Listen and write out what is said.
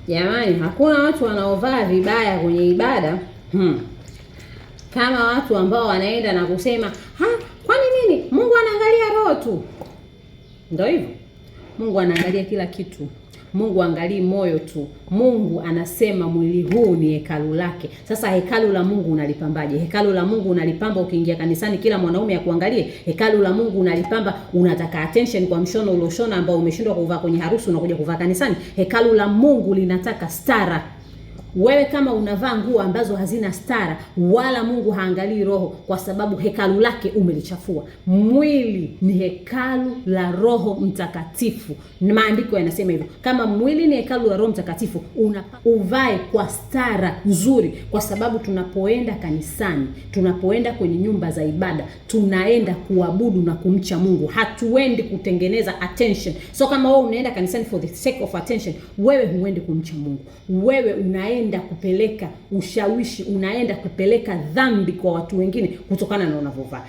Jamani, hakuna watu wanaovaa vibaya kwenye ibada kama watu ambao wanaenda na kusema kwani nini? Mungu anaangalia roho tu. Ndio hivyo. Mungu anaangalia kila kitu. Mungu angalii moyo tu. Mungu anasema mwili huu ni hekalu lake. Sasa hekalu la Mungu unalipambaje? Hekalu la Mungu unalipamba ukiingia kanisani kila mwanaume akuangalie? Hekalu la Mungu unalipamba unataka attention kwa mshono ulioshona ambao umeshindwa kuvaa kwenye harusi unakuja kuvaa kanisani? Hekalu la Mungu linataka stara. Wewe kama unavaa nguo ambazo hazina stara, wala Mungu haangalii roho, kwa sababu hekalu lake umelichafua. Mwili ni hekalu la Roho Mtakatifu. Maandiko yanasema hivyo. Kama mwili ni hekalu la Roho Mtakatifu, uvae kwa stara nzuri, kwa sababu tunapoenda kanisani, tunapoenda kwenye nyumba za ibada, tunaenda kuabudu na kumcha Mungu. Hatuendi kutengeneza attention. So kama wewe unaenda kanisani for the sake of attention, wewe huendi kumcha Mungu. Wewe unaenda kupeleka ushawishi, unaenda kupeleka dhambi kwa watu wengine kutokana na unavovaa.